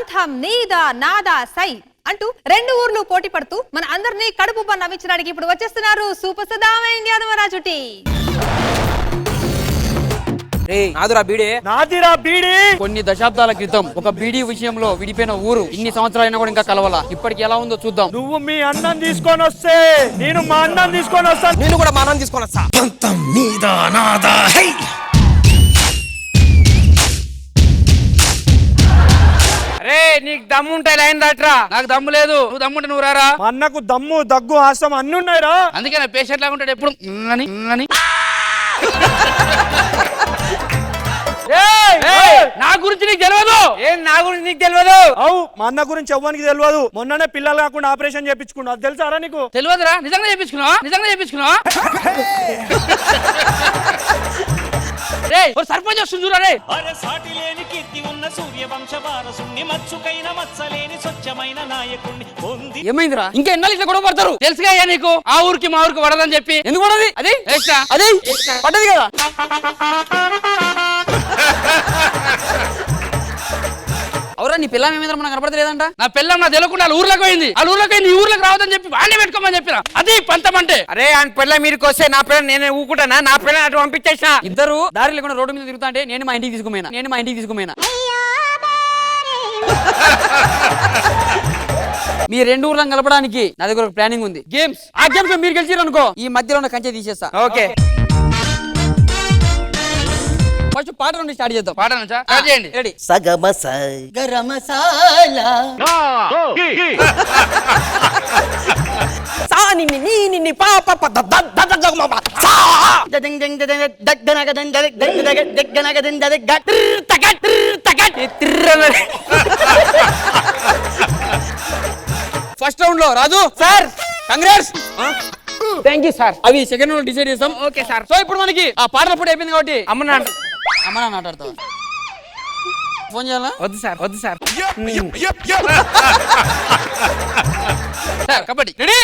పంథం నీదా నాదా సై అంటూ రెండు ఊర్లు పోటీ పడుతూ మన అందరినీ కడుపు నవ్వించడానికి ఇప్పుడు వచ్చేస్తున్నారు సూపర్ సదామైన యాదవరాజు టీ. కొన్ని దశాబ్దాల క్రితం ఒక బీడీ విషయంలో విడిపోయిన ఊరు ఇన్ని సంవత్సరాలైనా కూడా ఇంకా కలవాల. ఇప్పటికి ఎలా ఉందో చూద్దాం. నువ్వు మీ అన్నం తీసుకొని వస్తే నేను మా అన్నం తీసుకొని వస్తాను. నేను కూడా మా అన్నం తీసుకొని వస్తా. పంతం నీదా నాదా హై. అరే నీకు దమ్ము ఉంటాయి లైన్ దాట్రా. నాకు దమ్ము లేదు. నువ్వు దమ్ముంటే నువ్వు రారా. మా అన్నకు దమ్ము దగ్గు ఆసం అన్ని ఉన్నాయిరా. అందుకే నా పేషెంట్ లాగా ఉంటాడు ఎప్పుడు. నా గురించి నీకు తెలియదు. ఏం నా గురించి నీకు తెలియదు? అవు మా అన్న గురించి ఎవ్వనికి తెలియదు. మొన్ననే పిల్లలు కాకుండా ఆపరేషన్ చేయించుకున్నా. అది తెలుసారా నీకు? తెలియదురా. నిజంగా చేయించుకున్నావా? సర్పంచ్ వస్తుంది చూడరే. సాటి లేని కీర్తి ఉన్న సూర్యవంశ వారసుని మచ్చుకైన మచ్చలేని స్వచ్ఛమైన నాయకుడిని పొంది. ఏమైందిరా? ఇంకా ఎన్నాళ్ళు ఇట్లా గొడవ పడతారు? తెలుసుగా నీకు ఆ ఊరికి మా ఊరికి పడదని చెప్పి. ఎందుకు పడది? అది పడ్డది కదా. అవురా నీ పిల్లం ఏమైందా మనకు కనపడలేదంట. నా పిల్లం నా తెలియకుండా ఊర్లోకి పోయింది. ఈ ఊర్లోకి రావద్దని చెప్పి వాళ్ళే పెట్టుకోమని చెప్పిన. అది పంతం అంటే. అరే ఆయన పిల్ల మీరుకి వస్తే నా పిల్ల నేను ఊకుంటానా? నా పిల్ల అటు పంపించేసిన. ఇద్దరు దారి లేకుండా రోడ్డు మీద తిరుగుతా అంటే నేను మా ఇంటికి తీసుకుపోయినా. మీ రెండు ఊర్లను కలపడానికి నా దగ్గర ఒక ప్లానింగ్ ఉంది. గేమ్స్. ఆ గేమ్స్ మీరు గెలిచారు అనుకో ఈ మధ్యలో ఉన్న కంచె తీసేస్తా. ఓకే ఫస్ట్ పాట నుండి స్టార్ట్ చేద్దాం. పాట నుంచా స్టార్ట్ చేయండి. రెడీ. సగమస గరం మసాలా సాని ని ని పాప పద దద జగమ సా దదం దం దద దగ్గన గదం దద దగ్గన గదం దద గట్ తగట్ ఫస్ట్ రౌండ్ లో Raju sir congrats. Thank you sir. అవి సెకండ్ రౌండ్ డిసైడ్ చేస్తాం. Okay sir. సో ఇప్పుడు మనకి ఆ పాటల పోటీ అయిపోయింది కాబట్టి అమ్మ నాన్న ఆటాడతావా? ఫోన్ చేయాలా? వద్దు సార్. కబడ్డీ రెడీ.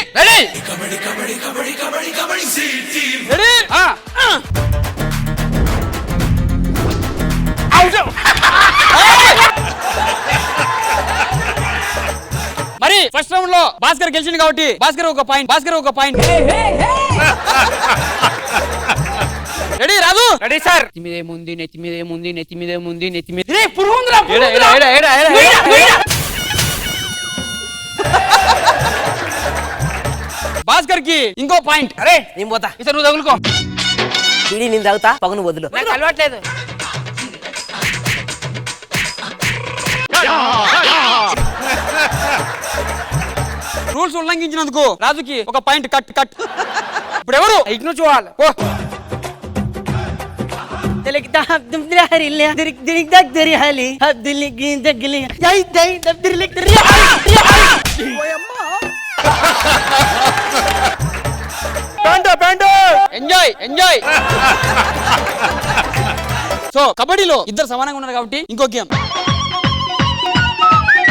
మరి ఫస్ట్ రౌండ్ లో భాస్కర్ గెలిచింది కాబట్టి భాస్కర్ ఒక point. Ready Raju? Ready sir. నెత్తి మీద పురుగుందిరా. భాస్కర్ కి ఇంకో పాయింట్. అరే నేను పోతా. ఇతను నువ్వు తగులుకో. ఇది నేను తాగుతా. పగను వదులు. నాకు అలవాట్లేదు. రూల్స్ ఉల్లంఘించినందుకు రాజుకి ఒక పాయింట్ కట్. ఇప్పుడు ఎవరు ఇగ్నో చూడాలి. ఎంజాయ్. సో కబడ్డీలో ఇద్దరు సమానంగా ఉన్నారు కాబట్టి ఇంకో గేమ్.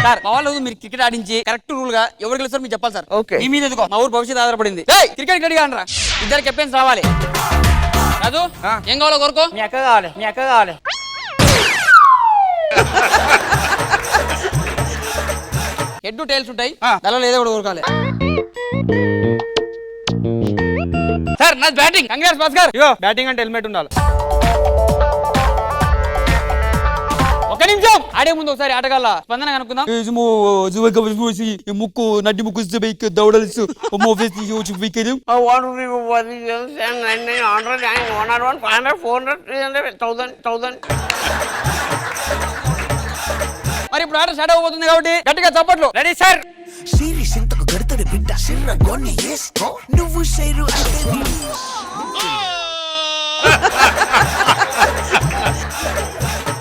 సార్ మా వాళ్ళు మీరు క్రికెట్ ఆడించి కరెక్ట్ రూల్ గా ఎవరు గెలుస్తారు మీరు చెప్పాలి సార్. ఓకే. మీ మీద ఎందుకో మా ఊరు భవిష్యత్తు ఆధారపడింది. క్రికెట్ గడిగా అనరా. ఇద్దరు కెప్టెన్స్ రావాలి. రాజు ఏం కావాలో కోరుకో. మీ అక్క కావాలి. హెడ్ టైల్స్ ఉంటాయి. దానిలో ఏదో కూడా కోరుకోవాలి. సార్ నాది బ్యాటింగ్. కంగ్రాట్స్ భాస్కర్. బ్యాటింగ్ అంటే హెల్మెట్ ఉండాలి. ఒక నిమిషం ఆడే ముందు ఒకసారి ఆటగాళ్ళ స్పందన కనుక్కుందాం. ముక్కు నడ్డి ముక్కు దౌడల్స్ మరి ఇప్పుడు ఆట స్టార్ట్ అవబోతుంది కాబట్టి గట్టిగా చప్పట్లు. Ready sir.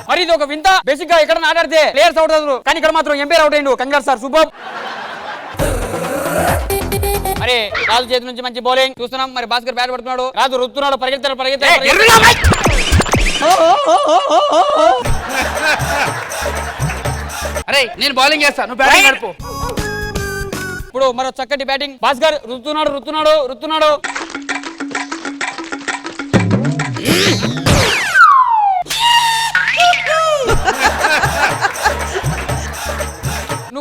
మరి ఇది ఒక వింత. బేసిక్ గా ఎక్కడ ఆడాడితే ప్లేయర్స్ అవుట్ అవుతారు కానీ ఇక్కడ మాత్రం ఎంపైర్ అవుట్ అయ్యిండు. Congrats sir. సూపర్. మరి రాజు చేతి నుంచి మంచి బౌలింగ్ చూస్తున్నాం. మరి భాస్కర్ బ్యాట్ పడుతున్నాడు. రాజు రుతున్నాడు. పరిగెత్తాడు. అరే నేను బౌలింగ్ చేస్తాను, నువ్వు బ్యాటింగ్ నడుపు. ఇప్పుడు మరో చక్కటి బ్యాటింగ్. భాస్కర్ రుతున్నాడు.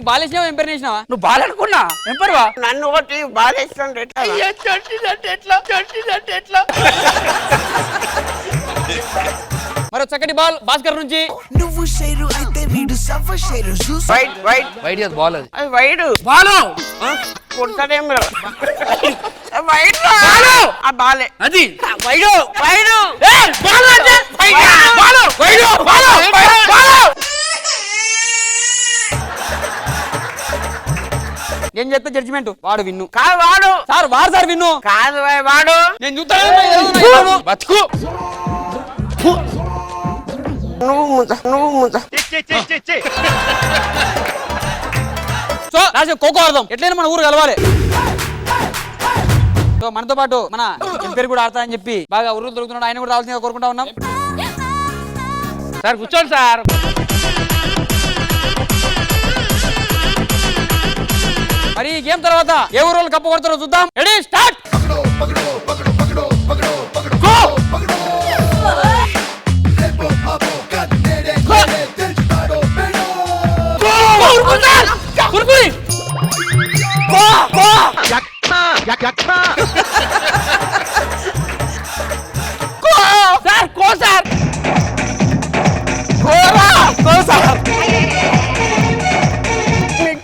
నువ్వు బాలేసినావా ఎంపైర్ చేసినావా? నువ్వు బాలనుకున్నా ఎంపైర్వా? నన్ను ఒకటి బాగా ఇష్టం ఎట్లా మరో చక్కటి బాల్ భాస్కర్ నుంచి. నువ్వు షేరు అయితే వీడు సవ్వ షేరు చూసు వైట్ వైట్ బయట బాల్ అది అది వైట్ బాలు కొడతాడేం వైట్ ఆ బాలే అది వైడు వైడు ఏం చెప్తే జడ్జిమెంట్ వాడు విన్ను. కాదు వాడు సార్ వాడు సార్ విన్ను. కాదు వాడు నేను చూస్తాను బతుకు. నువ్వు ముందు సో రాజు ఖోఖో ఆడదాం. ఎట్లయినా మన ఊరు కలవాలి. సో మనతో పాటు మన ఎంపైర్ కూడా ఆడతారని చెప్పి బాగా ఊరు దొరుకుతున్నాడు. ఆయన కూడా రావాల్సిందిగా కోరుకుంటా ఉన్నాం. సార్ కూర్చోండి సార్. మరి ఈ గేమ్ తర్వాత ఏ ఊరు వాళ్ళు కప్పు కొడతారో చూద్దాం. Ready start.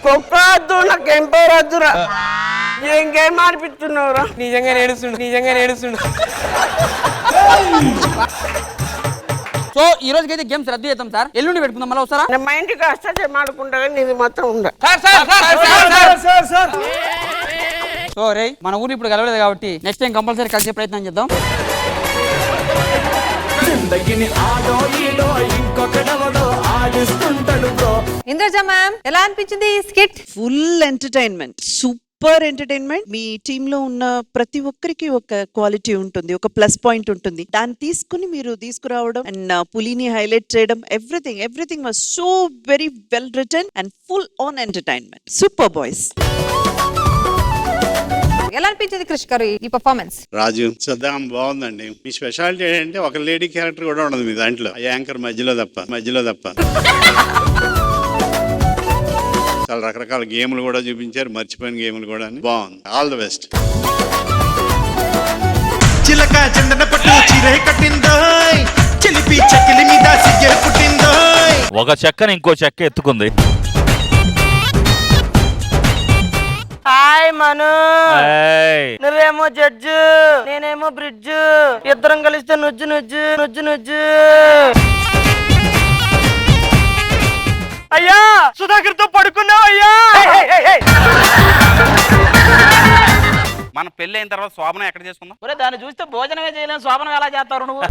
కొక్కద్దు నాకు ఎంపైర్ వద్దురా. ఏం గేమ్ ఆడిపిస్తున్నావురా? నిజంగా ఏడుస్తుండు. సో ఈ రోజుకైతే గేమ్స్ రద్దు చేద్దాం సార్. ఎల్లుండి పెట్టుకుందాం. మళ్ళీ వస్తారా? నేను మా ఇంటికి అష్టాచం ఆడుకుంటా కానీ నీది మాత్రం ఉండ. సో రే మన ఊరు ఇప్పుడు కలవలేదు కాబట్టి నెక్స్ట్ టైం కంపల్సరీ కలిసే ప్రయత్నం చేద్దాం. ఇంద్రజ మ్యామ్ ఎలా అనిపించింది ఈ skit? Full entertainment, super entertainment. మీ టీమ్ లో ఉన్న ప్రతి ఒక్కరికి ఒక క్వాలిటీ ఉంటుంది, ఒక ప్లస్ పాయింట్ ఉంటుంది. దాన్ని తీసుకుని మీరు తీసుకురావడం అండ్ పులిని హైలైట్ చేయడం, everything was so very well written and full on entertainment. Super boys. ఎలా అనిపించింది క్రిష్ గారు ఈ పర్ఫార్మెన్స్? రాజు సద్దాం బాగుందండి. మీ స్పెషాలిటీ ఏంటంటే ఒక లేడీ క్యారెక్టర్ కూడా ఉండదు మీ దాంట్లో. యాంకర్ మధ్యలో తప్ప చాలా రకరకాల గేమ్లు కూడా చూపించారు, మర్చిపోయిన గేమ్లు కూడా. బాగుంది. All the best. చిలక చందన పట్టు చీర కట్టిందోయ్, చిలిపి చకిలి మీద సిగ్గె పుట్టిందోయ్. ఒక చెక్కని ఇంకో చెక్క ఎత్తుకుంది. హాయ్ మను, నువ్వేమో జడ్జు, నేనేమో బ్రిడ్జ్. ఇద్దరం కలిస్తే నుజ్జు. అయ్యా సుధాకర్ తో పడుకున్నావు అయ్యా. మన పెళ్లి అయిన తర్వాత శోభనం ఎక్కడ చేసుకుందాం? ఒరే దాన్ని చూస్తే భోజనమే చేయలేము, శోభనం ఎలా చేస్తారు నువ్వు?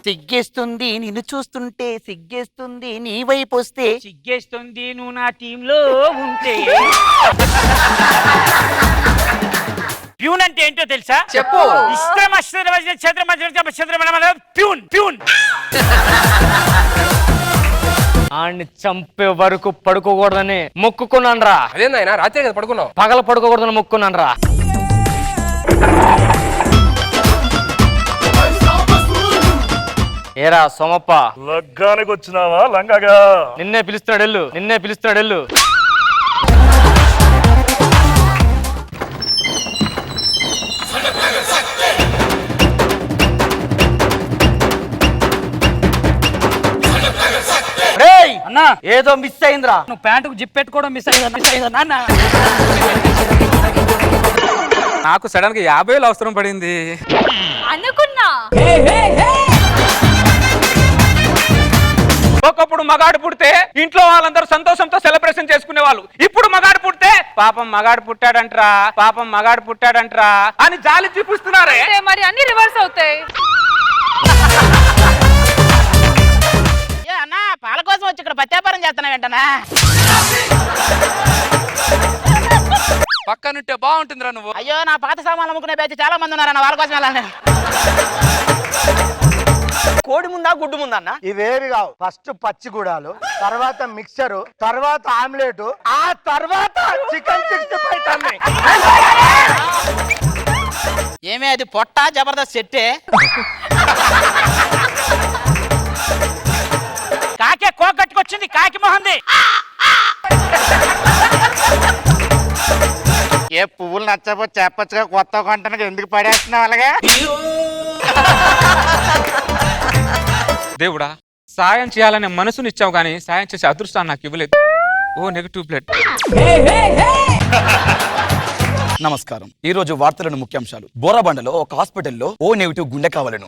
సిగ్గేస్తుంది నిన్ను చూస్తుంటే, సిగ్గేస్తుంది నీ వైపు వస్తే, సిగ్గేస్తుంది నువ్వు నా టీంలో ఉంటే. ప్యూన్ అంటే ఏంటో తెలుసా? చెప్పు. ప్యూన్ ఆడిని చంపే వరకు పడుకోకూడదని మొక్కుకున్నాను రా. అదేందా రాత్రి కదా పడుకున్నావు? పగల పడుకోకూడదని మొక్కున్నాను రా. ఏరా సోమప్ప, లగ్గానికి వచ్చినావా లంగగా? నిన్నే పిలుస్తున్నాడు ఎల్లు. అన్నా ఏదో మిస్ అయిందిరా. నువ్వు ప్యాంటుకు జిప్ పెట్టుకోవడం మిస్ అయిందా నాన్న? నాకు సడన్ గా 50,000 అవసరం పడింది అనుకున్నా. ఒకప్పుడు మగాడు పుడితే ఇంట్లో వాళ్ళందరూ సంతోషంతో సెలబ్రేషన్ చేసుకునే వాళ్ళు. ఇప్పుడు మగాడు పుడితే పాపం మగాడు పుట్టాడంట్రా అని జాలి చూపిస్తున్నారే. మరి అన్ని రివర్స్ అవుతాయి. అన్నా పాల కోసం వచ్చి ఇక్కడ పత్యాపారం చేస్తున్నా వెంటనా? పక్కనుంటే బాగుంటుందిరా నువ్వు. అయ్యో నా పాత సామాన్లు అమ్ముకునే బ్యాచ్ చాలా మంది ఉన్నారన్న, వాళ్ళ కోసం వెళ్ళాలి. కోడి ముందా గుడ్డు ముందా అన్న? ఇవేవి కావు. ఫస్ట్ పచ్చిగూడాలు, తర్వాత మిక్సర్, తర్వాత ఆమ్లెట్, ఆ తర్వాత చికెన్ 65 తమ్మి. ఏమే అది పొట్ట జబర్దస్త్ సెట్టే? కాకే కోకట్టుకొచ్చి వచ్చింది కాకి మొహంది. ఏ పువ్వులు నచ్చకపోతే చెప్పచ్చుగా, కొత్త కొంటానికి ఎందుకు పడేస్తున్నావు అలాగా? దేవుడా, సాయం చేయాలనే మనసునిచ్చావు కానీ సాయం చేసే అదృష్టాన్ని నాకు ఇవ్వలేదు. O negative plate. నమస్కారం. ఈ రోజు వార్తలను ముఖ్యాంశాలు. బోరాబండలో ఒక హాస్పిటల్లో ఓ నెగిటివ్ గుండె కావాలను.